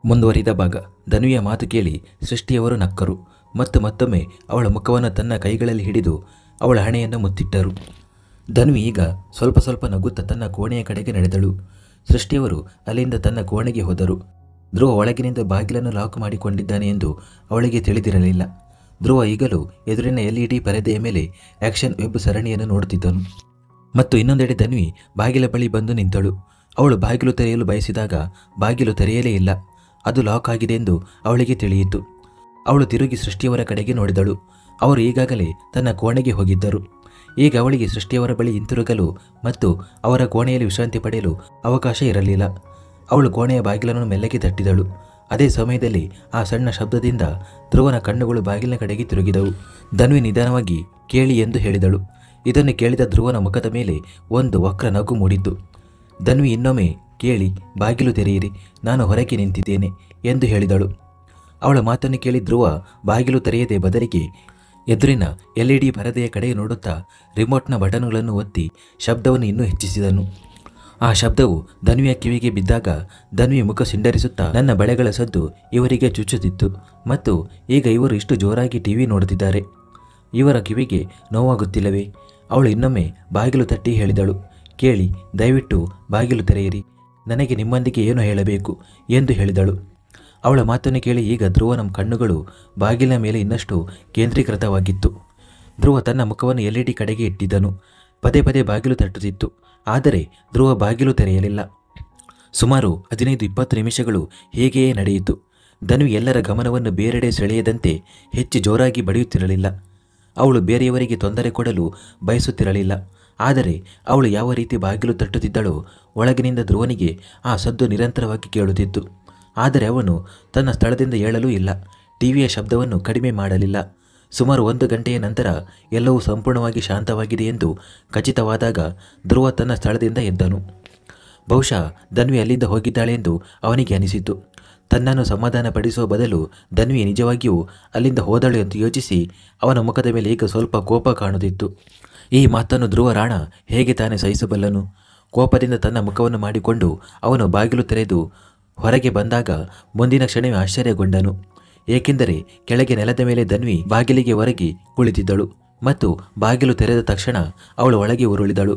ಮುಂದುವರಿದ ಭಾಗ. ಧನ್ವಿಯ ಮಾತು ಕೇಳಿ ಸೃಷ್ಟಿಯವರು ನಕ್ಕರು ಮತ್ತು ಮತ್ತೊಮ್ಮೆ ಅವಳ ಮುಖವನ್ನು ತನ್ನ ಕೈಗಳಲ್ಲಿ ಹಿಡಿದು ಅವಳ ಹಣೆಯನ್ನು ಮುತ್ತಿಟ್ಟರು. ಧನ್ವಿ ಈಗ ಸ್ವಲ್ಪ ಸ್ವಲ್ಪ ನಗುತ್ತಾ ತನ್ನ ಕೋಣೆಯ ಕಡೆಗೆ ನಡೆದಳು. ಸೃಷ್ಟಿಯವರು ಅಲ್ಲಿಂದ ತನ್ನ ಕೋಣೆಗೆ ಹೋದರು. ಧ್ರುವ ಒಳಗಿನಿಂದ ಬಾಗಿಲನ್ನು ಲಾಕ್ ಮಾಡಿಕೊಂಡಿದ್ದಾನೆ ಎಂದು ಅವಳಿಗೆ ತಿಳಿದಿರಲಿಲ್ಲ. ಧ್ರುವ ಈಗಲೂ ಎದುರಿನ LED ಪರದೆಯ ಮೇಲೆ ಆಕ್ಷನ್ ವೆಬ್ ಸರಣಿಯನ್ನು ನೋಡುತ್ತಿದ್ದನು. ಮತ್ತು ಇನ್ನೊಂದೆಡೆ ಧನ್ವಿ ಬಾಗಿಲ ಬಳಿ ಬಂದು ನಿಂತಳು. ಅವಳು ಬಾಗಿಲು ತೆರೆಯಲು ಬಯಸಿದಾಗ ಬಾಗಿಲು ತೆರೆಯಲೇ ಇಲ್ಲ. ಅದು ಲಾಕ್ ಆಗಿದೆ ಎಂದು ಅವಳಿಗೆ ತಿಳಿಯಿತು. ಅವಳು ತಿರುಗಿ ಸೃಷ್ಟಿಯವರ ಕಡೆಗೆ ನೋಡಿದಳು. ಅವರು ಈಗಾಗಲೇ ತನ್ನ ಕೋಣೆಗೆ ಹೋಗಿದ್ದರು. ಈಗ ಅವಳಿಗೆ ಸೃಷ್ಟಿಯವರ ಬಳಿ ಹಿಂತಿರುಗಲು ಮತ್ತು ಅವರ ಕೋಣೆಯಲ್ಲಿ ವಿಶ್ರಾಂತಿ ಪಡೆಯಲು ಅವಕಾಶ ಇರಲಿಲ್ಲ. ಅವಳು ಕೋಣೆಯ ಬಾಗಿಲನ್ನು ಮೆಲ್ಲಗೆ ತಟ್ಟಿದಳು. ಅದೇ ಸಮಯದಲ್ಲಿ ಆ ಸಣ್ಣ ಶಬ್ದದಿಂದ ಧ್ರುವನ ಕಣ್ಣುಗಳು ಬಾಗಿಲಿನ ಕಡೆಗೆ ತಿರುಗಿದವು. ಧನ್ವಿ ನಿಧಾನವಾಗಿ ಕೇಳಿ ಎಂದು ಹೇಳಿದಳು. ಇದನ್ನು ಕೇಳಿದ ಧ್ರುವನ ಮುಖದ ಮೇಲೆ ಒಂದು ವಕ್ರ ನಗು ಮೂಡಿತು. ಧನ್ವಿ ಇನ್ನೊಮ್ಮೆ ಕೇಳಿ, ಬಾಗಿಲು ತೆರೆಯಿರಿ, ನಾನು ಹೊರಗೆ ನಿಂತಿದ್ದೇನೆ ಎಂದು ಹೇಳಿದಳು. ಅವಳ ಮಾತನ್ನು ಕೇಳಿ ಧ್ರುವ ಬಾಗಿಲು ತೆರೆಯದೆ ಬದಲಿಗೆ ಎದುರಿನ LED ಪರದೆಯ ಕಡೆ ನೋಡುತ್ತಾ ರಿಮೋಟ್ನ ಬಟನ್ಗಳನ್ನು ಒತ್ತಿ ಶಬ್ದವನ್ನು ಇನ್ನೂ ಹೆಚ್ಚಿಸಿದನು. ಆ ಶಬ್ದವು ಧನ್ವಿಯ ಕಿವಿಗೆ ಬಿದ್ದಾಗ ಧನ್ವಿ ಮುಖ ಸಿಂಡರಿಸುತ್ತಾ, ನನ್ನ ಬಳೆಗಳ ಸದ್ದು ಇವರಿಗೆ ಚುಚ್ಚುತ್ತಿತ್ತು ಮತ್ತು ಈಗ ಇವರು ಇಷ್ಟು ಜೋರಾಗಿ TV ನೋಡುತ್ತಿದ್ದಾರೆ. ಇವರ ಕಿವಿಗೆ ನೋವಾಗುತ್ತಿಲ್ಲವೇ? ಅವಳು ಇನ್ನೊಮ್ಮೆ ಬಾಗಿಲು ತಟ್ಟಿ ಹೇಳಿದಳು, ಕೇಳಿ, ದಯವಿಟ್ಟು ಬಾಗಿಲು ತೆರೆಯಿರಿ, ನನಗೆ ನಿಮ್ಮೊಂದಿಗೆ ಏನು ಹೇಳಬೇಕು ಎಂದು ಹೇಳಿದಳು. ಅವಳ ಮಾತನ್ನು ಕೇಳಿ ಈಗ ಧ್ರುವನ ಕಣ್ಣುಗಳು ಬಾಗಿಲಿನ ಮೇಲೆ ಇನ್ನಷ್ಟು ಕೇಂದ್ರೀಕೃತವಾಗಿತ್ತು. ಧ್ರುವ ತನ್ನ ಮುಖವನ್ನು LED ಕಡೆಗೆ ಇಟ್ಟಿದ್ದನು. ಪದೇ ಪದೇ ಬಾಗಿಲು ತಟ್ಟುತ್ತಿತ್ತು, ಆದರೆ ಧ್ರುವ ಬಾಗಿಲು ತೆರೆಯಲಿಲ್ಲ. ಸುಮಾರು 15-20 ನಿಮಿಷಗಳು ಹೀಗೆಯೇ ನಡೆಯಿತು. ಧನ್ವಿ ಎಲ್ಲರ ಗಮನವನ್ನು ಬೇರೆಡೆ ಸೆಳೆಯದಂತೆ ಹೆಚ್ಚು ಜೋರಾಗಿ ಬಡಿಯುತ್ತಿರಲಿಲ್ಲ. ಅವಳು ಬೇರೆಯವರಿಗೆ ತೊಂದರೆ ಕೊಡಲು ಬಯಸುತ್ತಿರಲಿಲ್ಲ. ಆದರೆ ಅವಳು ಯಾವ ರೀತಿ ಬಾಗಿಲು ತಟ್ಟುತ್ತಿದ್ದಳೋ ಒಳಗಿನಿಂದ ಧ್ರುವನಿಗೆ ಆ ಸದ್ದು ನಿರಂತರವಾಗಿ ಕೇಳುತ್ತಿತ್ತು. ಆದರೆ ಅವನು ತನ್ನ ಸ್ಥಳದಿಂದ ಏಳಲೂ ಇಲ್ಲ, TVಯ ಶಬ್ದವನ್ನು ಕಡಿಮೆ ಮಾಡಲಿಲ್ಲ. ಸುಮಾರು 1 ಗಂಟೆಯ ನಂತರ ಎಲ್ಲವೂ ಸಂಪೂರ್ಣವಾಗಿ ಶಾಂತವಾಗಿದೆ ಎಂದು ಖಚಿತವಾದಾಗ ಧ್ರುವ ತನ್ನ ಸ್ಥಳದಿಂದ ಎದ್ದನು. ಬಹುಶಃ ಧನ್ವಿ ಅಲ್ಲಿಂದ ಹೋಗಿದ್ದಾಳೆ ಎಂದು ಅವನಿಗೆ ಅನಿಸಿತು. ತನ್ನನ್ನು ಸಮಾಧಾನಪಡಿಸುವ ಬದಲು ಧನ್ವಿ ನಿಜವಾಗಿಯೂ ಅಲ್ಲಿಂದ ಹೋದಳು ಎಂದು ಯೋಚಿಸಿ ಅವನ ಮುಖದ ಮೇಲೆ ಈಗ ಸ್ವಲ್ಪ ಕೋಪ ಕಾಣುತ್ತಿತ್ತು. ಈ ಮಾತನ್ನು ಧ್ರುವ ರಾಣ ಹೇಗೆ ತಾನೇ ಸಹಿಸಬಲ್ಲನು? ಕೋಪದಿಂದ ತನ್ನ ಮುಖವನ್ನು ಮಾಡಿಕೊಂಡು ಅವನು ಬಾಗಿಲು ತೆರೆದು ಹೊರಗೆ ಬಂದಾಗ ಮುಂದಿನ ಕ್ಷಣವೇ ಆಶ್ಚರ್ಯಗೊಂಡನು. ಏಕೆಂದರೆ ಕೆಳಗೆ ನೆಲದ ಮೇಲೆ ಧನ್ವಿ ಬಾಗಿಲಿಗೆ ಹೊರಗೆ ಕುಳಿತಿದ್ದಳು ಮತ್ತು ಬಾಗಿಲು ತೆರೆದ ತಕ್ಷಣ ಅವಳು ಒಳಗೆ ಉರುಳಿದಳು.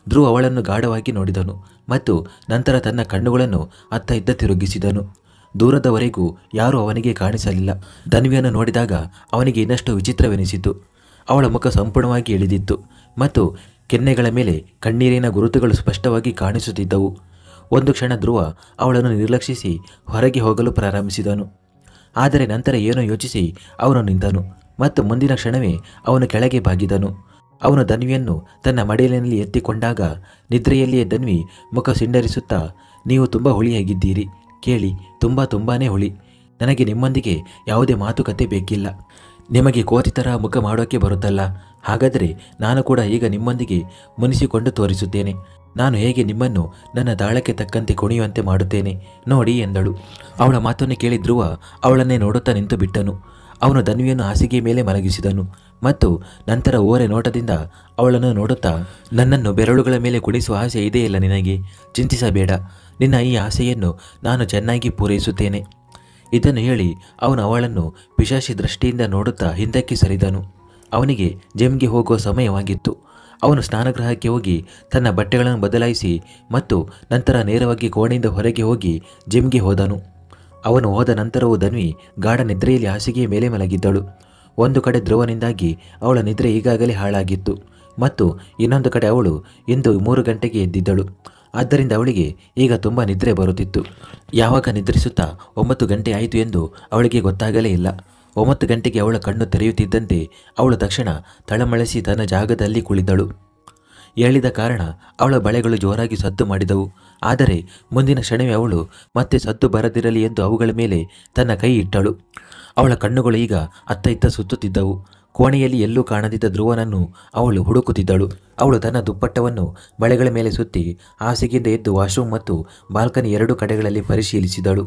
ಧ್ರುವ ಅವಳನ್ನು ಗಾಢವಾಗಿ ನೋಡಿದನು ಮತ್ತು ನಂತರ ತನ್ನ ಕಣ್ಣುಗಳನ್ನು ಅತ್ತ ಇದ್ದ ತಿರುಗಿಸಿದನು. ದೂರದವರೆಗೂ ಯಾರೂ ಅವನಿಗೆ ಕಾಣಿಸಲಿಲ್ಲ. ಧನ್ವಿಯನ್ನು ನೋಡಿದಾಗ ಅವನಿಗೆ ಇನ್ನಷ್ಟು ವಿಚಿತ್ರವೆನಿಸಿತು. ಅವಳ ಮುಖ ಸಂಪೂರ್ಣವಾಗಿ ಇಳಿದಿತ್ತು ಮತ್ತು ಕೆನ್ನೆಗಳ ಮೇಲೆ ಕಣ್ಣೀರಿನ ಗುರುತುಗಳು ಸ್ಪಷ್ಟವಾಗಿ ಕಾಣಿಸುತ್ತಿದ್ದವು. ಒಂದು ಕ್ಷಣ ಧ್ರುವ ಅವಳನ್ನು ನಿರ್ಲಕ್ಷಿಸಿ ಹೊರಗೆ ಹೋಗಲು ಪ್ರಾರಂಭಿಸಿದನು. ಆದರೆ ನಂತರ ಏನೋ ಯೋಚಿಸಿ ಅವನು ನಿಂತನು ಮತ್ತು ಮುಂದಿನ ಕ್ಷಣವೇ ಅವನು ಕೆಳಗೆ ಬಾಗಿದನು. ಅವನು ಧನ್ವಿಯನ್ನು ತನ್ನ ಮಡಿಲಿನಲ್ಲಿ ಎತ್ತಿಕೊಂಡಾಗ ನಿದ್ರೆಯಲ್ಲಿಯೇ ಧನ್ವಿ ಮುಖ ಸಿಂಡರಿಸುತ್ತಾ, ನೀವು ತುಂಬ ಹುಳಿಯಾಗಿದ್ದೀರಿ, ಕೇಳಿ, ತುಂಬಾನೇ ಹುಳಿ. ನನಗೆ ನಿಮ್ಮೊಂದಿಗೆ ಯಾವುದೇ ಮಾತುಕತೆ ಬೇಕಿಲ್ಲ. ನಿಮಗೆ ಕೋತಿತರ ಮುಖ ಮಾಡೋಕ್ಕೆ ಬರುತ್ತಲ್ಲ, ಹಾಗಾದರೆ ನಾನು ಕೂಡ ಈಗ ನಿಮ್ಮೊಂದಿಗೆ ಮುನಿಸಿಕೊಂಡು ತೋರಿಸುತ್ತೇನೆ. ನಾನು ಹೇಗೆ ನಿಮ್ಮನ್ನು ನನ್ನ ತಾಳಕ್ಕೆ ತಕ್ಕಂತೆ ಕುಣಿಯುವಂತೆ ಮಾಡುತ್ತೇನೆ ನೋಡಿ ಎಂದಳು. ಅವಳ ಮಾತನ್ನು ಕೇಳಿ ಧ್ರುವ ಅವಳನ್ನೇ ನೋಡುತ್ತಾ ನಿಂತು ಬಿಟ್ಟನು. ಅವನು ಧನ್ವಿಯನ್ನು ಹಾಸಿಗೆಯ ಮೇಲೆ ಮಲಗಿಸಿದನು ಮತ್ತು ನಂತರ ಓರೆ ನೋಟದಿಂದ ಅವಳನ್ನು ನೋಡುತ್ತಾ, ನನ್ನನ್ನು ಬೆರಳುಗಳ ಮೇಲೆ ಕುಣಿಸುವ ಆಸೆ ಇದೆಯಲ್ಲ ನಿನಗೆ, ಚಿಂತಿಸಬೇಡ, ನಿನ್ನ ಈ ಆಸೆಯನ್ನು ನಾನು ಚೆನ್ನಾಗಿ ಪೂರೈಸುತ್ತೇನೆ. ಇದನ್ನು ಹೇಳಿ ಅವನು ಅವಳನ್ನು ಪಿಶಾಚಿ ದೃಷ್ಟಿಯಿಂದ ನೋಡುತ್ತಾ ಹಿಂದಕ್ಕೆ ಸರಿದನು. ಅವನಿಗೆ ಜಿಮ್ಗೆ ಹೋಗುವ ಸಮಯವಾಗಿತ್ತು. ಅವನು ಸ್ನಾನಗೃಹಕ್ಕೆ ಹೋಗಿ ತನ್ನ ಬಟ್ಟೆಗಳನ್ನು ಬದಲಾಯಿಸಿ ಮತ್ತು ನಂತರ ನೇರವಾಗಿ ಕೋಣೆಯಿಂದ ಹೊರಗೆ ಹೋಗಿ ಜಿಮ್ಗೆ ಹೋದನು. ಅವನು ಹೋದ ನಂತರವೂ ಧನ್ವಿ ಗಾಢ ನಿದ್ರೆಯಲ್ಲಿ ಹಾಸಿಗೆಯ ಮೇಲೆ ಮಲಗಿದ್ದಳು. ಒಂದು ಕಡೆ ಧ್ರುವನಿಂದಾಗಿ ಅವಳ ನಿದ್ರೆ ಈಗಾಗಲೇ ಹಾಳಾಗಿತ್ತು ಮತ್ತು ಇನ್ನೊಂದು ಕಡೆ ಅವಳು ಇಂದು 3 ಗಂಟೆಗೆ ಎದ್ದಿದ್ದಳು. ಆದ್ದರಿಂದ ಅವಳಿಗೆ ಈಗ ತುಂಬ ನಿದ್ರೆ ಬರುತ್ತಿತ್ತು. ಯಾವಾಗ ನಿದ್ರಿಸುತ್ತಾ 9 ಗಂಟೆ ಆಯಿತು ಎಂದು ಅವಳಿಗೆ ಗೊತ್ತಾಗಲೇ ಇಲ್ಲ. 9 ಗಂಟೆಗೆ ಅವಳ ಕಣ್ಣು ತೆರೆಯುತ್ತಿದ್ದಂತೆ ಅವಳು ತಕ್ಷಣ ತಳಮಳಿಸಿ ತನ್ನ ಜಾಗದಲ್ಲಿ ಕುಳಿತಳು. ಹೇಳಿದ ಕಾರಣ ಅವಳ ಬಳೆಗಳು ಜೋರಾಗಿ ಸದ್ದು ಮಾಡಿದವು. ಆದರೆ ಮುಂದಿನ ಕ್ಷಣವೇ ಅವಳು ಮತ್ತೆ ಸದ್ದು ಬರದಿರಲಿ ಎಂದು ಅವುಗಳ ಮೇಲೆ ತನ್ನ ಕೈ ಇಟ್ಟಳು. ಅವಳ ಕಣ್ಣುಗಳು ಈಗ ಅತ್ತ ಇತ್ತ ಸುತ್ತುತ್ತಿದ್ದವು. ಕೋಣೆಯಲ್ಲಿ ಎಲ್ಲೂ ಕಾಣದಿದ್ದ ಧ್ರುವನನ್ನು ಅವಳು ಹುಡುಕುತ್ತಿದ್ದಳು. ಅವಳು ತನ್ನ ದುಪ್ಪಟ್ಟವನ್ನು ಬಳೆಗಳ ಮೇಲೆ ಸುತ್ತಿ ಹಾಸಿಗೆಯಿಂದ ಎದ್ದು ವಾಶ್ರೂಮ್ ಮತ್ತು ಬಾಲ್ಕನಿ 2 ಕಡೆಗಳಲ್ಲಿ ಪರಿಶೀಲಿಸಿದಳು.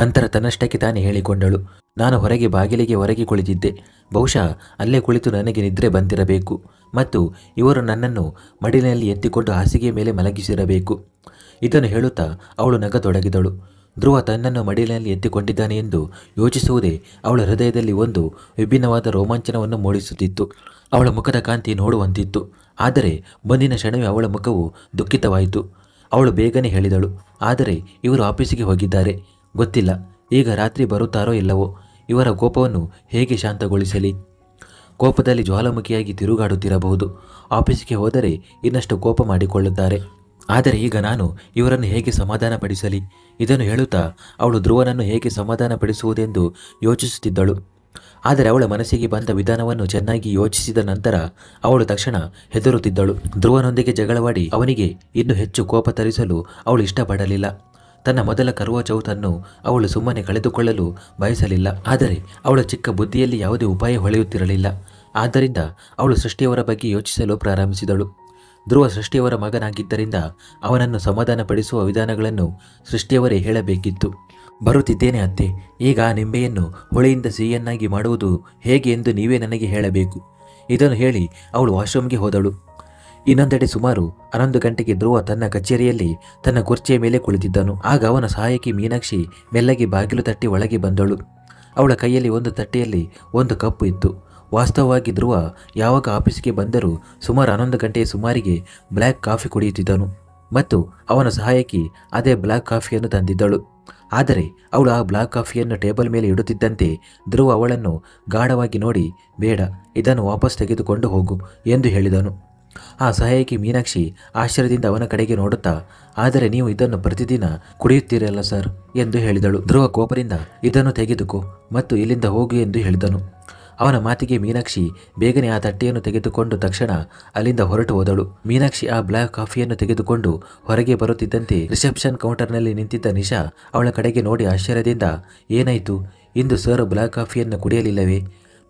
ನಂತರ ತನ್ನಷ್ಟಕ್ಕೆ ತಾನೇ ಹೇಳಿಕೊಂಡಳು, ನಾನು ಬಾಗಿಲಿಗೆ ಹೊರಗೆ ಕುಳಿತಿದ್ದೆ. ಬಹುಶಃ ಅಲ್ಲೇ ಕುಳಿತು ನನಗೆ ನಿದ್ರೆ ಬಂದಿರಬೇಕು ಮತ್ತು ಇವರು ನನ್ನನ್ನು ಮಡಿಲಿನಲ್ಲಿ ಎತ್ತಿಕೊಂಡು ಹಾಸಿಗೆಯ ಮೇಲೆ ಮಲಗಿಸಿರಬೇಕು. ಇದನ್ನು ಹೇಳುತ್ತಾ ಅವಳು ನಗತೊಡಗಿದಳು. ಧ್ರುವ ತನ್ನನ್ನು ಮಡಿಲಿನಲ್ಲಿ ಎತ್ತಿಕೊಂಡಿದ್ದಾನೆ ಎಂದು ಯೋಚಿಸುವುದೇ ಅವಳ ಹೃದಯದಲ್ಲಿ ಒಂದು ವಿಭಿನ್ನವಾದ ರೋಮಾಂಚನವನ್ನು ಮೂಡಿಸುತ್ತಿತ್ತು. ಅವಳ ಮುಖದ ಕಾಂತಿ ನೋಡುವಂತಿತ್ತು. ಆದರೆ ಮುಂದಿನ ಕ್ಷಣವೇ ಅವಳ ಮುಖವು ದುಃಖಿತವಾಯಿತು. ಅವಳು ಬೇಗನೆ ಹೇಳಿದಳು, ಆದರೆ ಇವರು ಆಫೀಸಿಗೆ ಹೋಗಿದ್ದಾರೆ. ಗೊತ್ತಿಲ್ಲ ಈಗ ರಾತ್ರಿ ಬರುತ್ತಾರೋ ಇಲ್ಲವೋ. ಇವರ ಕೋಪವನ್ನು ಹೇಗೆ ಶಾಂತಗೊಳಿಸಲಿ? ಕೋಪದಲ್ಲಿ ಜ್ವಾಲಾಮುಖಿಯಾಗಿ ತಿರುಗಾಡುತ್ತಿರಬಹುದು. ಆಫೀಸಿಗೆ ಹೋದರೆ ಇನ್ನಷ್ಟು ಕೋಪ ಮಾಡಿಕೊಳ್ಳುತ್ತಾರೆ. ಆದರೆ ಈಗ ನಾನು ಇವರನ್ನು ಹೇಗೆ ಸಮಾಧಾನಪಡಿಸಲಿ? ಇದನ್ನು ಹೇಳುತ್ತಾ ಅವಳು ಧ್ರುವನನ್ನು ಹೇಗೆ ಸಮಾಧಾನಪಡಿಸುವುದೆಂದು ಯೋಚಿಸುತ್ತಿದ್ದಳು. ಆದರೆ ಅವಳ ಮನಸ್ಸಿಗೆ ಬಂದ ವಿಧಾನವನ್ನು ಚೆನ್ನಾಗಿ ಯೋಚಿಸಿದ ನಂತರ ಅವಳು ತಕ್ಷಣ ಹೆದರುತ್ತಿದ್ದಳು. ಧ್ರುವನೊಂದಿಗೆ ಜಗಳವಾಡಿ ಅವನಿಗೆ ಇನ್ನೂ ಹೆಚ್ಚು ಕೋಪ ತರಿಸಲು ಅವಳು ಇಷ್ಟಪಡಲಿಲ್ಲ. ತನ್ನ ಮೊದಲ ಕರ್ವಾ ಚೌತನ್ನು ಅವಳು ಸುಮ್ಮನೆ ಕಳೆದುಕೊಳ್ಳಲು ಬಯಸಲಿಲ್ಲ. ಆದರೆ ಅವಳ ಚಿಕ್ಕ ಬುದ್ಧಿಯಲ್ಲಿ ಯಾವುದೇ ಉಪಾಯ ಹೊಳೆಯುತ್ತಿರಲಿಲ್ಲ. ಆದ್ದರಿಂದ ಅವಳು ಸೃಷ್ಟಿಯವರ ಬಗ್ಗೆ ಯೋಚಿಸಲು ಪ್ರಾರಂಭಿಸಿದಳು. ಧ್ರುವ ಸೃಷ್ಟಿಯವರ ಮಗನಾಗಿದ್ದರಿಂದ ಅವನನ್ನು ಸಮಾಧಾನಪಡಿಸುವ ವಿಧಾನಗಳನ್ನು ಸೃಷ್ಟಿಯವರೇ ಹೇಳಬೇಕಿತ್ತು. ಬರುತ್ತಿದ್ದೇನೆ ಅತ್ತೆ. ಈಗ ಆ ನಿಂಬೆಯನ್ನು ಹುಳಿಯಿಂದ ಸಿಹಿಯನ್ನಾಗಿ ಮಾಡುವುದು ಹೇಗೆ ಎಂದು ನೀವೇ ನನಗೆ ಹೇಳಬೇಕು. ಇದನ್ನು ಹೇಳಿ ಅವಳು ವಾಶ್ರೂಮ್ಗೆ ಹೋದಳು. ಇನ್ನೊಂದೆಡೆ ಸುಮಾರು 11 ಗಂಟೆಗೆ ಧ್ರುವ ತನ್ನ ಕಚೇರಿಯಲ್ಲಿ ತನ್ನ ಕುರ್ಚಿಯ ಮೇಲೆ ಕುಳಿತಿದ್ದನು. ಆಗ ಅವನ ಸಹಾಯಕಿ ಮೀನಾಕ್ಷಿ ಮೆಲ್ಲಗೆ ಬಾಗಿಲು ತಟ್ಟಿ ಒಳಗೆ ಬಂದಳು. ಅವಳ ಕೈಯಲ್ಲಿ ಒಂದು ತಟ್ಟೆಯಲ್ಲಿ ಒಂದು ಕಪ್ಪು ಇತ್ತು. ವಾಸ್ತವವಾಗಿ ಧ್ರುವ ಯಾವಾಗ ಆಫೀಸಿಗೆ ಬಂದರೂ ಸುಮಾರು 11 ಗಂಟೆಯ ಸುಮಾರಿಗೆ ಬ್ಲ್ಯಾಕ್ ಕಾಫಿ ಕುಡಿಯುತ್ತಿದ್ದನು ಮತ್ತು ಅವನ ಸಹಾಯಕಿ ಅದೇ ಬ್ಲ್ಯಾಕ್ ಕಾಫಿಯನ್ನು ತಂದಿದ್ದಳು. ಆದರೆ ಅವಳು ಆ ಬ್ಲ್ಯಾಕ್ ಕಾಫಿಯನ್ನು ಟೇಬಲ್ ಮೇಲೆ ಇಡುತ್ತಿದ್ದಂತೆ ಧ್ರುವ ಅವಳನ್ನು ಗಾಢವಾಗಿ ನೋಡಿ, ಬೇಡ, ಇದನ್ನು ವಾಪಸ್ ತೆಗೆದುಕೊಂಡು ಹೋಗು ಎಂದು ಹೇಳಿದನು. ಆ ಸಹಾಯಕಿ ಮೀನಾಕ್ಷಿ ಆಶ್ಚರ್ಯದಿಂದ ಅವನ ಕಡೆಗೆ ನೋಡುತ್ತಾ, ಆದರೆ ನೀವು ಇದನ್ನು ಪ್ರತಿದಿನ ಕುಡಿಯುತ್ತೀರಲ್ಲ ಸರ್ ಎಂದು ಹೇಳಿದಳು. ಧ್ರುವ ಕೋಪದಿಂದ ಇದನ್ನು ತೆಗೆದುಕೋ ಮತ್ತು ಇಲ್ಲಿಂದ ಹೋಗು ಎಂದು ಹೇಳಿದನು. ಅವನ ಮಾತಿಗೆ ಮೀನಾಕ್ಷಿ ಬೇಗನೆ ಆ ತಟ್ಟೆಯನ್ನು ತೆಗೆದುಕೊಂಡು ತಕ್ಷಣ ಅಲ್ಲಿಂದ ಹೊರಟು ಹೋದಳು. ಮೀನಾಕ್ಷಿ ಆ ಬ್ಲ್ಯಾಕ್ ಕಾಫಿಯನ್ನು ತೆಗೆದುಕೊಂಡು ಹೊರಗೆ ಬರುತ್ತಿದ್ದಂತೆ ರಿಸೆಪ್ಷನ್ ಕೌಂಟರ್ನಲ್ಲಿ ನಿಂತಿದ್ದ ನಿಶಾ ಅವಳ ಕಡೆಗೆ ನೋಡಿ ಆಶ್ಚರ್ಯದಿಂದ, ಏನಾಯಿತು? ಇಂದು ಸರ್ ಬ್ಲ್ಯಾಕ್ ಕಾಫಿಯನ್ನು ಕುಡಿಯಲಿಲ್ಲವೇ?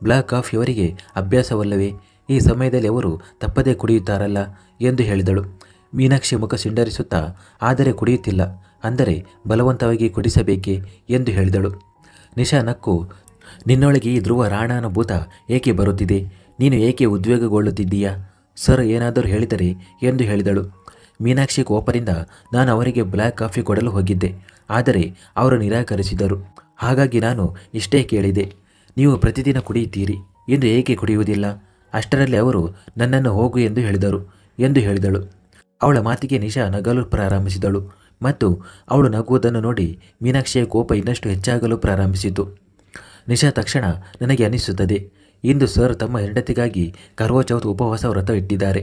ಬ್ಲ್ಯಾಕ್ ಕಾಫಿ ಅವರಿಗೆ ಅಭ್ಯಾಸವಲ್ಲವೇ? ಈ ಸಮಯದಲ್ಲಿ ಅವರು ತಪ್ಪದೇ ಕುಡಿಯುತ್ತಾರಲ್ಲ ಎಂದು ಹೇಳಿದಳು. ಮೀನಾಕ್ಷಿ ಮುಖ ಸಿಂಡರಿಸುತ್ತಾ, ಆದರೆ ಕುಡಿಯುತ್ತಿಲ್ಲ ಅಂದರೆ ಬಲವಂತವಾಗಿ ಕುಡಿಸಬೇಕೇ ಎಂದು ಹೇಳಿದಳು. ನಿಶಾ ನಕ್ಕು, ನಿನ್ನೊಳಗೆ ಈ ಧ್ರುವ ರಾಣನ ಭೂತ ಏಕೆ ಬರುತ್ತಿದೆ? ನೀನು ಏಕೆ ಉದ್ವೇಗಗೊಳ್ಳುತ್ತಿದ್ದೀಯಾ? ಸರ್ ಏನಾದರೂ ಹೇಳಿದರೆ ಎಂದು ಹೇಳಿದಳು. ಮೀನಾಕ್ಷಿ ಕೋಪದಿಂದ, ನಾನು ಅವರಿಗೆ ಬ್ಲ್ಯಾಕ್ ಕಾಫಿ ಕೊಡಲು ಹೋಗಿದ್ದೆ, ಆದರೆ ಅವರು ನಿರಾಕರಿಸಿದರು. ಹಾಗಾಗಿ ನಾನು ಇಷ್ಟೇ ಕೇಳಿದೆ. ನೀವು ಪ್ರತಿದಿನ ಕುಡಿಯುತ್ತೀರಿ, ಇಂದು ಏಕೆ ಕುಡಿಯುವುದಿಲ್ಲ? ಅಷ್ಟರಲ್ಲಿ ಅವರು ನನ್ನನ್ನು ಹೋಗು ಎಂದು ಹೇಳಿದರು ಎಂದು ಹೇಳಿದಳು. ಅವಳ ಮಾತಿಗೆ ನಿಶಾ ನಗಲು ಪ್ರಾರಂಭಿಸಿದಳು ಮತ್ತು ಅವಳು ನಗುವುದನ್ನು ನೋಡಿ ಮೀನಾಕ್ಷಿಯ ಕೋಪ ಇನ್ನಷ್ಟು ಹೆಚ್ಚಾಗಲು ಪ್ರಾರಂಭಿಸಿತು. ನಿಶಾ ತಕ್ಷಣ, ನನಗೆ ಅನಿಸುತ್ತದೆ ಇಂದು ಸರ್ ತಮ್ಮ ಹೆಂಡತಿಗಾಗಿ ಕರ್ವಾ ಚೌತ್ ಉಪವಾಸ ವ್ರತ ಇಟ್ಟಿದ್ದಾರೆ.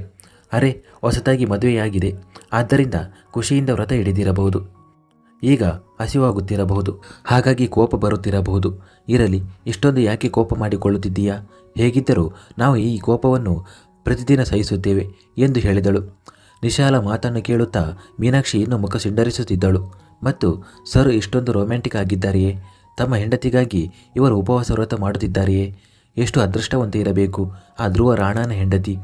ಅರೆ, ಹೊಸದಾಗಿ ಮದುವೆಯಾಗಿದೆ, ಆದ್ದರಿಂದ ಖುಷಿಯಿಂದ ವ್ರತ ಹಿಡಿದಿರಬಹುದು. ಈಗ ಹಸಿವಾಗುತ್ತಿರಬಹುದು, ಹಾಗಾಗಿ ಕೋಪ ಬರುತ್ತಿರಬಹುದು. ಇರಲಿ, ಇಷ್ಟೊಂದು ಯಾಕೆ ಕೋಪ ಮಾಡಿಕೊಳ್ಳುತ್ತಿದ್ದೀಯಾ? ಹೇಗಿದ್ದರೂ ನಾವು ಈ ಕೋಪವನ್ನು ಪ್ರತಿದಿನ ಸಹಿಸುತ್ತೇವೆ ಎಂದು ಹೇಳಿದಳು. ನಿಶಾಲ ಮಾತನ್ನು ಕೇಳುತ್ತಾ ಮೀನಾಕ್ಷಿ ಇನ್ನೂ ಮುಖ ಸಿಂಡರಿಸುತ್ತಿದ್ದಳು ಮತ್ತು ಸರ್ ಇಷ್ಟೊಂದು ರೊಮ್ಯಾಂಟಿಕ್ ಆಗಿದ್ದಾರೆಯೇ? ತಮ್ಮ ಹೆಂಡತಿಗಾಗಿ ಇವರು ಉಪವಾಸ ವ್ರತ ಮಾಡುತ್ತಿದ್ದಾರೆಯೇ? ಎಷ್ಟು ಅದೃಷ್ಟವಂತ ಇರಬೇಕು ಆ ಧ್ರುವ ರಾಣನ ಹೆಂಡತಿ.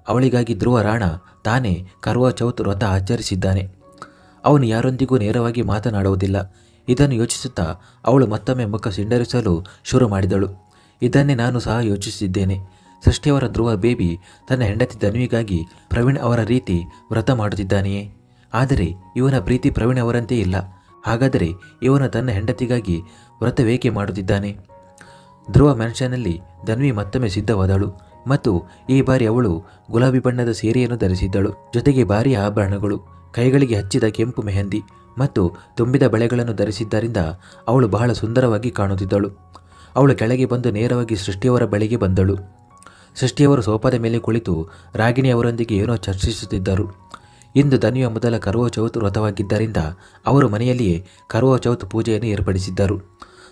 ಅವಳಿಗಾಗಿ ಧ್ರುವ ರಾಣ ತಾನೇ ಕರ್ವಾ ಚೌತ್ ವ್ರತ ಆಚರಿಸಿದ್ದಾನೆ. ಅವನು ಯಾರೊಂದಿಗೂ ನೇರವಾಗಿ ಮಾತನಾಡುವುದಿಲ್ಲ. ಇದನ್ನು ಯೋಚಿಸುತ್ತಾ ಅವಳು ಮತ್ತೊಮ್ಮೆ ಮುಖ ಸಿಂಡರಿಸಲು ಶುರು ಮಾಡಿದಳು. ಇದನ್ನೇ ನಾನು ಸಹ ಯೋಚಿಸಿದ್ದೇನೆ. ಸೃಷ್ಟಿಯವರ ಧ್ರುವ ಬೇಬಿ ತನ್ನ ಹೆಂಡತಿ ಧನ್ವಿಗಾಗಿ ಪ್ರವೀಣ್ ಅವರ ರೀತಿ ವ್ರತ ಮಾಡುತ್ತಿದ್ದಾನೆಯೇ? ಆದರೆ ಇವನ ಪ್ರೀತಿ ಪ್ರವೀಣ್ ಅವರಂತೆ ಇಲ್ಲ. ಹಾಗಾದರೆ ಇವನು ತನ್ನ ಹೆಂಡತಿಗಾಗಿ ವ್ರತವೇಕೆ ಮಾಡುತ್ತಿದ್ದಾನೆ? ಧ್ರುವ ಮ್ಯಾನ್ಷನ್ನಲ್ಲಿ ಧನ್ವಿ ಮತ್ತೊಮ್ಮೆ ಸಿದ್ಧವಾದಳು ಮತ್ತು ಈ ಬಾರಿ ಅವಳು ಗುಲಾಬಿ ಬಣ್ಣದ ಸೀರೆಯನ್ನು ಧರಿಸಿದ್ದಳು. ಜೊತೆಗೆ ಭಾರೀ ಆಭರಣಗಳು, ಕೈಗಳಿಗೆ ಹಚ್ಚಿದ ಕೆಂಪು ಮೆಹಂದಿ ಮತ್ತು ತುಂಬಿದ ಬಳೆಗಳನ್ನು ಧರಿಸಿದ್ದರಿಂದ ಅವಳು ಬಹಳ ಸುಂದರವಾಗಿ ಕಾಣುತ್ತಿದ್ದಳು. ಅವಳು ಕೆಳಗೆ ಬಂದು ನೇರವಾಗಿ ಸೃಷ್ಟಿಯವರ ಬಳಿಗೆ ಬಂದಳು. ಸೃಷ್ಟಿಯವರು ಸೋಫಾದ ಮೇಲೆ ಕುಳಿತು ರಾಗಿಣಿ ಅವರೊಂದಿಗೆ ಏನೋ ಚರ್ಚಿಸುತ್ತಿದ್ದರು. ಇಂದು ಧನ್ವಿಯ ಮೊದಲ ಕರ್ವಾ ಚೌತ್ ವ್ರತವಾಗಿದ್ದರಿಂದ ಅವರು ಮನೆಯಲ್ಲಿಯೇ ಕರ್ವಾ ಚೌತ್ ಪೂಜೆಯನ್ನು ಏರ್ಪಡಿಸಿದ್ದರು.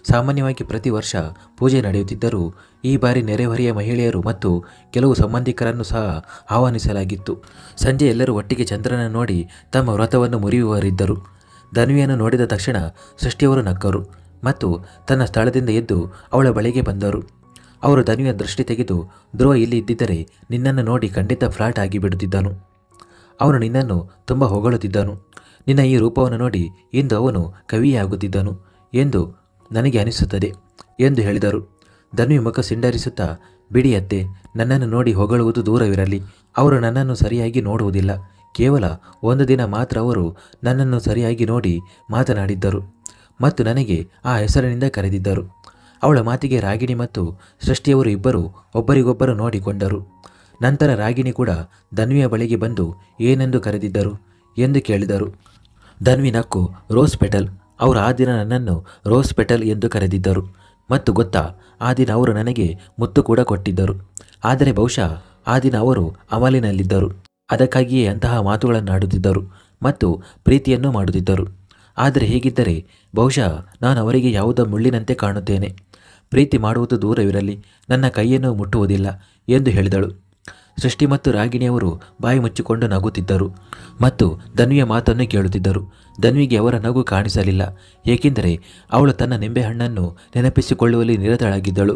ಸಾಮಾನ್ಯವಾಗಿ ಪ್ರತಿ ವರ್ಷ ಪೂಜೆ ನಡೆಯುತ್ತಿದ್ದರೂ ಈ ಬಾರಿ ನೆರೆಹೊರೆಯ ಮಹಿಳೆಯರು ಮತ್ತು ಕೆಲವು ಸಂಬಂಧಿಕರನ್ನು ಸಹ ಆಹ್ವಾನಿಸಲಾಗಿತ್ತು. ಸಂಜೆ ಎಲ್ಲರೂ ಒಟ್ಟಿಗೆ ಚಂದ್ರನ ನೋಡಿ ತಮ್ಮ ವ್ರತವನ್ನು ಮುರಿಯುವವರಿದ್ದರು. ಧನ್ವಿಯನ್ನು ನೋಡಿದ ತಕ್ಷಣ ಸೃಷ್ಟಿಯವರು ನಕ್ಕರು ಮತ್ತು ತನ್ನ ಸ್ಥಳದಿಂದ ಎದ್ದು ಅವಳ ಬಳಿಗೆ ಬಂದರು. ಅವರು ಧನ್ವಿಯ ದೃಷ್ಟಿ ತೆಗೆದು, ಧ್ರುವ ಇಲ್ಲಿ ಇದ್ದಿದ್ದರೆ ನಿನ್ನನ್ನು ನೋಡಿ ಖಂಡಿತ ಫ್ಲಾಟ್ ಆಗಿಬಿಡುತ್ತಿದ್ದನು. ಅವನು ನಿನ್ನನ್ನು ತುಂಬ ಹೊಗಳುತ್ತಿದ್ದನು. ನಿನ್ನ ಈ ರೂಪವನ್ನು ನೋಡಿ ಇಂದು ಅವನು ಕವಿಯಾಗುತ್ತಿದ್ದನು ಎಂದು ನನಗೆ ಅನಿಸುತ್ತದೆ ಎಂದು ಹೇಳಿದರು. ಧನ್ವಿ ಮುಖ ಸಿಂಡರಿಸುತ್ತಾ, ಬಿಡಿ ಅತ್ತೆ, ನನ್ನನ್ನು ನೋಡಿ ಹೊಗಳುವುದು ದೂರವಿರಲಿ. ಅವರು ನನ್ನನ್ನು ಸರಿಯಾಗಿ ನೋಡುವುದಿಲ್ಲ. ಕೇವಲ ಒಂದು ದಿನ ಮಾತ್ರ ಅವರು ನನ್ನನ್ನು ಸರಿಯಾಗಿ ನೋಡಿ ಮಾತನಾಡಿದ್ದರು. ಮತ್ತು ನನಗೆ ಆ ಹೆಸರಿನಿಂದ ಕರೆದಿದ್ದರು. ಅವಳ ಮಾತಿಗೆ ರಾಗಿಣಿ ಮತ್ತು ಸೃಷ್ಟಿಯವರು ಇಬ್ಬರು ಒಬ್ಬರಿಗೊಬ್ಬರು ನೋಡಿಕೊಂಡರು. ನಂತರ ರಾಗಿಣಿ ಕೂಡ ಧನ್ವಿಯ ಬಳಿಗೆ ಬಂದು ಏನೆಂದು ಕರೆದಿದ್ದರು ಎಂದು ಕೇಳಿದರು. ಧನ್ವಿ ನಕ್ಕು ರೋಸ್ ಪೆಟಲ್. ಅವರು ಆ ದಿನ ನನ್ನನ್ನು ರೋಸ್ ಪೆಟಲ್ ಎಂದು ಕರೆದಿದ್ದರು. ಮತ್ತು ಗೊತ್ತಾ, ಆ ದಿನ ಅವರು ನನಗೆ ಮುತ್ತು ಕೂಡ ಕೊಟ್ಟಿದ್ದರು. ಆದರೆ ಬಹುಶಃ ಆ ದಿನ ಅವರು ಅಮಲಿನಲ್ಲಿದ್ದರು. ಅದಕ್ಕಾಗಿಯೇ ಅಂತಹ ಮಾತುಗಳನ್ನಾಡುತ್ತಿದ್ದರು ಮತ್ತು ಪ್ರೀತಿಯನ್ನು ಮಾಡುತ್ತಿದ್ದರು. ಆದರೆ ಹೀಗಿದ್ದರೆ ಬಹುಶಃ ನಾನು ಅವರಿಗೆ ಯಾವುದೋ ಮುಳ್ಳಿನಂತೆ ಕಾಣುತ್ತೇನೆ. ಪ್ರೀತಿ ಮಾಡುವುದು ದೂರವಿರಲಿ, ನನ್ನ ಕೈಯನ್ನು ಮುಟ್ಟುವುದಿಲ್ಲ ಎಂದು ಹೇಳಿದಳು. ಸೃಷ್ಟಿ ಮತ್ತು ರಾಗಿಣಿಯವರು ಬಾಯಿ ಮುಚ್ಚಿಕೊಂಡು ನಗುತ್ತಿದ್ದರು ಮತ್ತು ಧನ್ವಿಯ ಮಾತನ್ನು ಕೇಳುತ್ತಿದ್ದರು. ಧನ್ವಿಗೆ ಅವರ ನಗು ಕಾಣಿಸಲಿಲ್ಲ, ಏಕೆಂದರೆ ಅವಳು ತನ್ನ ನಿಂಬೆಹಣ್ಣನ್ನು ನೆನಪಿಸಿಕೊಳ್ಳುವಲ್ಲಿ ನಿರತಳಾಗಿದ್ದಳು.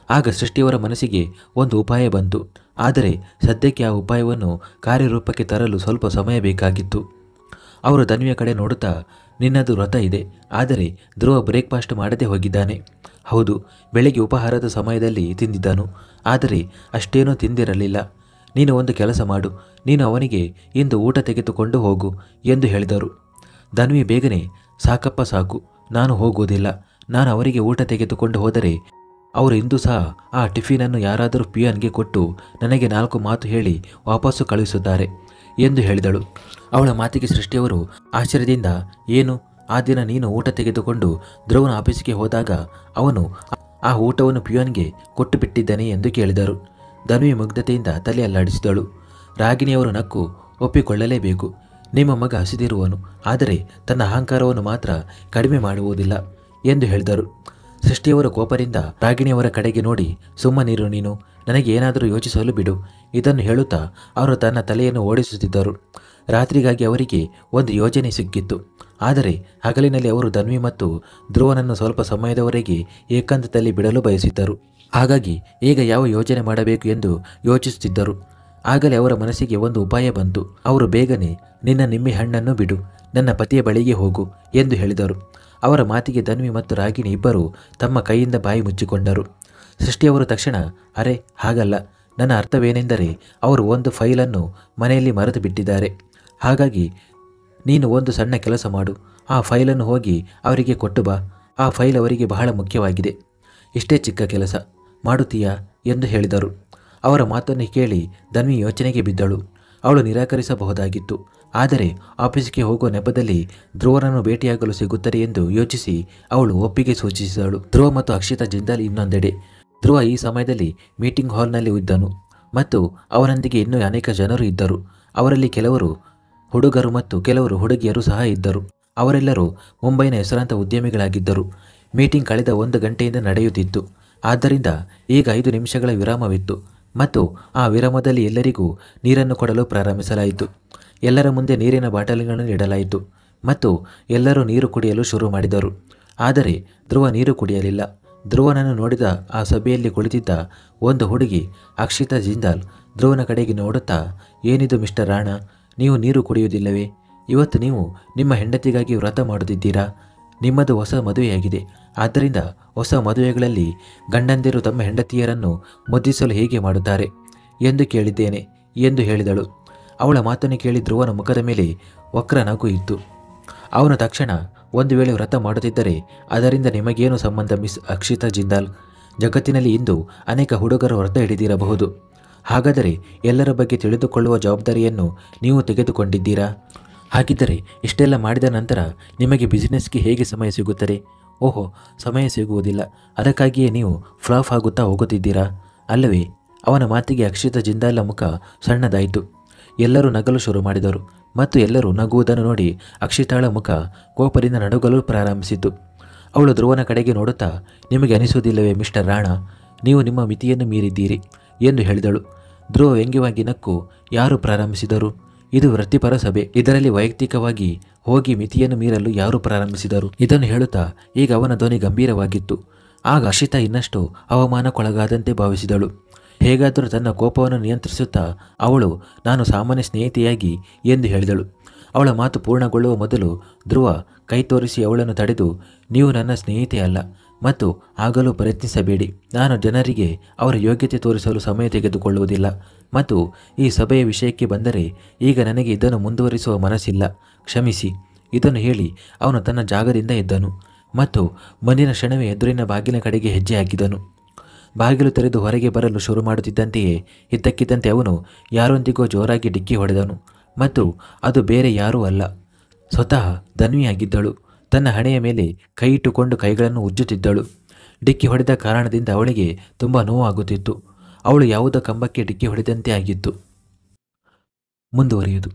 ಆಗ ಸೃಷ್ಟಿಯವರ ಮನಸ್ಸಿಗೆ ಒಂದು ಉಪಾಯ ಬಂತು. ಆದರೆ ಸದ್ಯಕ್ಕೆ ಆ ಉಪಾಯವನ್ನು ಕಾರ್ಯರೂಪಕ್ಕೆ ತರಲು ಸ್ವಲ್ಪ ಸಮಯ ಬೇಕಾಗಿತ್ತು. ಅವರು ಧನ್ವಿಯ ಕಡೆ ನೋಡುತ್ತಾ, ನಿನ್ನದು ವ್ರತ ಇದೆ, ಆದರೆ ಧ್ರುವ ಬ್ರೇಕ್ಫಾಸ್ಟ್ ಮಾಡದೆ ಹೋಗಿದ್ದಾನೆ. ಹೌದು, ಬೆಳಿಗ್ಗೆ ಉಪಹಾರದ ಸಮಯದಲ್ಲಿ ತಿಂದಿದ್ದನು, ಆದರೆ ಅಷ್ಟೇನೂ ತಿಂದಿರಲಿಲ್ಲ. ನೀನು ಒಂದು ಕೆಲಸ ಮಾಡು, ನೀನು ಅವನಿಗೆ ಇಂದು ಊಟ ತೆಗೆದುಕೊಂಡು ಹೋಗು ಎಂದು ಹೇಳಿದರು. ಧನ್ವಿ ಬೇಗನೆ, ಸಾಕಪ್ಪ ಸಾಕು, ನಾನು ಹೋಗುವುದಿಲ್ಲ. ನಾನು ಅವರಿಗೆ ಊಟ ತೆಗೆದುಕೊಂಡು ಹೋದರೆ ಅವರು ಇಂದು ಸಹ ಆ ಟಿಫಿನನ್ನು ಯಾರಾದರೂ ಪಿಯನ್ಗೆ ಕೊಟ್ಟು ನನಗೆ 4 ಮಾತು ಹೇಳಿ ವಾಪಸ್ಸು ಕಳುಹಿಸುತ್ತಾರೆ ಎಂದು ಹೇಳಿದಳು. ಅವಳ ಮಾತಿಗೆ ಸೃಷ್ಟಿಯವರು ಆಶ್ಚರ್ಯದಿಂದ, ಏನು, ಆ ದಿನ ನೀನು ಊಟ ತೆಗೆದುಕೊಂಡು ಧ್ರುವನ ಆಫೀಸಿಗೆ ಹೋದಾಗ ಅವನು ಆ ಊಟವನ್ನು ಪಿಯೋನ್ಗೆ ಕೊಟ್ಟು ಬಿಟ್ಟಿದ್ದಾನೆ ಎಂದು ಕೇಳಿದರು. ಧನ್ವಿ ಮುಗ್ಧತೆಯಿಂದ ತಲೆ ಅಲ್ಲಾಡಿಸಿದಳು. ರಾಗಿಣಿಯವರು ನಕ್ಕು, ಒಪ್ಪಿಕೊಳ್ಳಲೇಬೇಕು, ನಿಮ್ಮ ಮಗ ಹಸಿದಿರುವನು, ಆದರೆ ತನ್ನ ಅಹಂಕಾರವನ್ನು ಮಾತ್ರ ಕಡಿಮೆ ಮಾಡುವುದಿಲ್ಲ ಎಂದು ಹೇಳಿದರು. ಸೃಷ್ಟಿಯವರ ಕೋಪದಿಂದ ರಾಗಿಣಿಯವರ ಕಡೆಗೆ ನೋಡಿ, ಸುಮ್ಮನಿರು ನೀನು, ನನಗೆ ಏನಾದರೂ ಯೋಚಿಸಲು ಬಿಡು. ಇದನ್ನು ಹೇಳುತ್ತಾ ಅವರು ತನ್ನ ತಲೆಯನ್ನು ಓಡಿಸುತ್ತಿದ್ದರು. ರಾತ್ರಿಗಾಗಿ ಅವರಿಗೆ ಒಂದು ಯೋಜನೆ ಸಿಕ್ಕಿತ್ತು. ಆದರೆ ಹಗಲಿನಲ್ಲಿ ಅವರು ಧನ್ವಿ ಮತ್ತು ಧ್ರುವನನ್ನು ಸ್ವಲ್ಪ ಸಮಯದವರೆಗೆ ಏಕಾಂತದಲ್ಲಿ ಬಿಡಲು ಬಯಸಿದ್ದರು. ಹಾಗಾಗಿ ಈಗ ಯಾವ ಯೋಜನೆ ಮಾಡಬೇಕು ಎಂದು ಯೋಚಿಸುತ್ತಿದ್ದರು. ಆಗಲೇ ಅವರ ಮನಸ್ಸಿಗೆ ಒಂದು ಉಪಾಯ ಬಂತು. ಅವರು ಬೇಗನೆ, ನಿನ್ನ ನಿಮ್ಮೆ ಹಣ್ಣನ್ನು ಬಿಡು, ನನ್ನ ಪತಿಯ ಬಳಿಗೆ ಹೋಗು ಎಂದು ಹೇಳಿದರು. ಅವರ ಮಾತಿಗೆ ಧನ್ವಿ ಮತ್ತು ರಾಗಿಣಿ ಇಬ್ಬರು ತಮ್ಮ ಕೈಯಿಂದ ಬಾಯಿ ಮುಚ್ಚಿಕೊಂಡರು. ಸೃಷ್ಟಿಯವರು ತಕ್ಷಣ, ಅರೆ ಹಾಗಲ್ಲ, ನನ್ನ ಅರ್ಥವೇನೆಂದರೆ ಅವರು ಒಂದು ಫೈಲನ್ನು ಮನೆಯಲ್ಲಿ ಮರೆತು ಬಿಟ್ಟಿದ್ದಾರೆ. ಹಾಗಾಗಿ ನೀನು ಒಂದು ಸಣ್ಣ ಕೆಲಸ ಮಾಡು, ಆ ಫೈಲನ್ನು ಹೋಗಿ ಅವರಿಗೆ ಕೊಟ್ಟು ಬಾ. ಆ ಫೈಲ್ ಅವರಿಗೆ ಬಹಳ ಮುಖ್ಯವಾಗಿದೆ. ಇಷ್ಟೇ ಚಿಕ್ಕ ಕೆಲಸ ಮಾಡುತ್ತೀಯಾ ಎಂದು ಹೇಳಿದರು. ಅವರ ಮಾತನ್ನು ಕೇಳಿ ಧನ್ವಿ ಯೋಚನೆಗೆ ಬಿದ್ದಳು. ಅವಳು ನಿರಾಕರಿಸಬಹುದಾಗಿತ್ತು, ಆದರೆ ಆಫೀಸಿಗೆ ಹೋಗುವ ನೆಪದಲ್ಲಿ ಧ್ರುವನನ್ನು ಭೇಟಿಯಾಗಲು ಸಿಗುತ್ತದೆ ಎಂದು ಯೋಚಿಸಿ ಅವಳು ಒಪ್ಪಿಗೆ ಸೂಚಿಸಿದಳು. ಧ್ರುವ ಮತ್ತು ಅಕ್ಷಿತಾ ಜಿಂದಾಲ್ ಇನ್ನೊಂದೆಡೆ. ಧ್ರುವ ಈ ಸಮಯದಲ್ಲಿ ಮೀಟಿಂಗ್ ಹಾಲ್ನಲ್ಲಿ ಇದ್ದನು ಮತ್ತು ಅವನೊಂದಿಗೆ ಇನ್ನೂ ಅನೇಕ ಜನರು ಇದ್ದರು. ಅವರಲ್ಲಿ ಕೆಲವರು ಹುಡುಗರು ಮತ್ತು ಕೆಲವರು ಹುಡುಗಿಯರು ಸಹ ಇದ್ದರು. ಅವರೆಲ್ಲರೂ ಮುಂಬೈನ ಹೆಸರಾಂತ ಉದ್ಯಮಿಗಳಾಗಿದ್ದರು. ಮೀಟಿಂಗ್ ಕಳೆದ 1 ಗಂಟೆಯಿಂದ ನಡೆಯುತ್ತಿತ್ತು. ಆದ್ದರಿಂದ ಈಗ 5 ನಿಮಿಷಗಳ ವಿರಾಮವಿತ್ತು ಮತ್ತು ಆ ವಿರಾಮದಲ್ಲಿ ಎಲ್ಲರಿಗೂ ನೀರನ್ನು ಕೊಡಲು ಪ್ರಾರಂಭಿಸಲಾಯಿತು. ಎಲ್ಲರ ಮುಂದೆ ನೀರಿನ ಬಾಟಲಿಗಳನ್ನು ಇಡಲಾಯಿತು ಮತ್ತು ಎಲ್ಲರೂ ನೀರು ಕುಡಿಯಲು ಶುರು ಮಾಡಿದರು. ಆದರೆ ಧ್ರುವ ನೀರು ಕುಡಿಯಲಿಲ್ಲ. ಧ್ರುವನನ್ನು ನೋಡಿದ ಆ ಸಭೆಯಲ್ಲಿ ಕುಳಿತಿದ್ದ ಒಂದು ಹುಡುಗಿ ಅಕ್ಷಿತಾ ಜಿಂದಾಲ್ ಧ್ರುವನ ಕಡೆಗೆ ನೋಡುತ್ತಾ, ಏನಿದು ಮಿಸ್ಟರ್ ರಾಣಾ, ನೀವು ನೀರು ಕುಡಿಯುವುದಿಲ್ಲವೇ? ಇವತ್ತು ನೀವು ನಿಮ್ಮ ಹೆಂಡತಿಗಾಗಿ ವ್ರತ ಮಾಡುತ್ತಿದ್ದೀರಾ? ನಿಮ್ಮದು ಹೊಸ ಮದುವೆಯಾಗಿದೆ. ಆದ್ದರಿಂದ ಹೊಸ ಮದುವೆಗಳಲ್ಲಿ ಗಂಡಂದಿರು ತಮ್ಮ ಹೆಂಡತಿಯರನ್ನು ಮುದ್ದಿಸಲು ಹೇಗೆ ಮಾಡುತ್ತಾರೆ ಎಂದು ಕೇಳಿದ್ದೇನೆ ಎಂದು ಹೇಳಿದಳು. ಅವಳ ಮಾತನ್ನು ಕೇಳಿ ಧ್ರುವನ ಮುಖದ ಮೇಲೆ ವಕ್ರ ನಗು ಇತ್ತು. ಅವನು ತಕ್ಷಣ, ಒಂದು ವೇಳೆ ವ್ರತ ಮಾಡುತ್ತಿದ್ದರೆ ಅದರಿಂದ ನಿಮಗೇನು ಸಂಬಂಧ ಮಿಸ್ ಅಕ್ಷಿತಾ ಜಿಂದಾಲ್? ಜಗತ್ತಿನಲ್ಲಿ ಇಂದು ಅನೇಕ ಹುಡುಗರು ವ್ರತ ಹಿಡಿದಿರಬಹುದು. ಹಾಗಾದರೆ ಎಲ್ಲರ ಬಗ್ಗೆ ತಿಳಿದುಕೊಳ್ಳುವ ಜವಾಬ್ದಾರಿಯನ್ನು ನೀವು ತೆಗೆದುಕೊಂಡಿದ್ದೀರಾ? ಹಾಗಿದ್ದರೆ ಇಷ್ಟೆಲ್ಲ ಮಾಡಿದ ನಂತರ ನಿಮಗೆ ಬಿಸಿನೆಸ್ಗೆ ಹೇಗೆ ಸಮಯ ಸಿಗುತ್ತದೆ? ಓಹೋ, ಸಮಯ ಸಿಗುವುದಿಲ್ಲ, ಅದಕ್ಕಾಗಿಯೇ ನೀವು ಫ್ಲಾಪ್ ಆಗುತ್ತಾ ಹೋಗುತ್ತಿದ್ದೀರಾ ಅಲ್ಲವೇ? ಅವನ ಮಾತಿಗೆ ಅಕ್ಷಿತಾ ಜಿಂದಾಲ್ನ ಮುಖ ಸಣ್ಣದಾಯಿತು. ಎಲ್ಲರೂ ನಗಲು ಶುರು ಮಾಡಿದರು ಮತ್ತು ಎಲ್ಲರೂ ನಗುವುದನ್ನು ನೋಡಿ ಅಕ್ಷಿತಾಳ ಮುಖ ಕೋಪದಿಂದ ನಡುಗಲು ಪ್ರಾರಂಭಿಸಿತು. ಅವಳು ಧ್ರುವನ ಕಡೆಗೆ ನೋಡುತ್ತಾ, ನಿಮಗೆ ಅನಿಸುವುದಿಲ್ಲವೇ ಮಿಸ್ಟರ್ ರಾಣಾ, ನೀವು ನಿಮ್ಮ ಮಿತಿಯನ್ನು ಮೀರಿದ್ದೀರಿ ಎಂದು ಹೇಳಿದಳು. ಧ್ರುವ ವ್ಯಂಗ್ಯವಾಗಿ ನಕ್ಕು, ಯಾರು ಪ್ರಾರಂಭಿಸಿದರು? ಇದು ವೃತ್ತಿಪರ ಸಭೆ, ಇದರಲ್ಲಿ ವೈಯಕ್ತಿಕವಾಗಿ ಹೋಗಿ ಮಿತಿಯನ್ನು ಮೀರಲು ಯಾರು ಪ್ರಾರಂಭಿಸಿದರು? ಇದನ್ನು ಹೇಳುತ್ತಾ ಈಗ ಅವನ ಧ್ವನಿ ಗಂಭೀರವಾಗಿತ್ತು. ಆಗ ಅಕ್ಷಿತಾ ಇನ್ನಷ್ಟು ಅವಮಾನಕ್ಕೊಳಗಾದಂತೆ ಭಾವಿಸಿದಳು. ಹೇಗಾದರೂ ತನ್ನ ಕೋಪವನ್ನು ನಿಯಂತ್ರಿಸುತ್ತಾ ಅವಳು, ನಾನು ಸಾಮಾನ್ಯ ಸ್ನೇಹಿತೆಯಾಗಿ ಎಂದು ಹೇಳಿದಳು. ಅವಳ ಮಾತು ಪೂರ್ಣಗೊಳ್ಳುವ ಮೊದಲು ಧ್ರುವ ಕೈ ತೋರಿಸಿ ಅವಳನ್ನು ತಡೆದು, ನೀವು ನನ್ನ ಸ್ನೇಹಿತೆ ಅಲ್ಲ ಮತ್ತು ಆಗಲು ಪ್ರಯತ್ನಿಸಬೇಡಿ. ನಾನು ಜನರಿಗೆ ಅವರ ಯೋಗ್ಯತೆ ತೋರಿಸಲು ಸಮಯ ತೆಗೆದುಕೊಳ್ಳುವುದಿಲ್ಲ ಮತ್ತು ಈ ಸಭೆಯ ವಿಷಯಕ್ಕೆ ಬಂದರೆ ಈಗ ನನಗೆ ಇದನ್ನು ಮುಂದುವರಿಸುವ ಮನಸ್ಸಿಲ್ಲ, ಕ್ಷಮಿಸಿ ಇದನ್ನು ಹೇಳಿ ಅವನು ತನ್ನ ಜಾಗದಿಂದ ಎದ್ದನು ಮತ್ತು ಮುಂದಿನ ಕ್ಷಣವೇ ಎದುರಿನ ಬಾಗಿಲಿನ ಕಡೆಗೆ ಹೆಜ್ಜೆ ಹಾಕಿದನು. ಬಾಗಿಲು ತೆರೆದು ಹೊರಗೆ ಬರಲು ಶುರು ಮಾಡುತ್ತಿದ್ದಂತೆಯೇ ಇದ್ದಕ್ಕಿದ್ದಂತೆ ಅವನು ಯಾರೊಂದಿಗೋ ಜೋರಾಗಿ ಡಿಕ್ಕಿ ಹೊಡೆದನು ಮತ್ತು ಅದು ಬೇರೆ ಯಾರೂ ಅಲ್ಲ, ಸ್ವತಃ ಧನ್ವಿಯಾಗಿದ್ದಳು. ತನ್ನ ಹಣೆಯ ಮೇಲೆ ಕೈ ಇಟ್ಟುಕೊಂಡು ಕೈಗಳನ್ನು ಉಜ್ಜುತ್ತಿದ್ದಳು. ಡಿಕ್ಕಿ ಹೊಡೆದ ಕಾರಣದಿಂದ ಅವಳಿಗೆ ತುಂಬ ನೋವಾಗುತ್ತಿತ್ತು. ಅವಳು ಯಾವುದೋ ಕಂಬಕ್ಕೆ ಡಿಕ್ಕಿ ಹೊಡೆದಂತೆ ಆಗಿತ್ತು. ಮುಂದುವರಿಯುವುದು.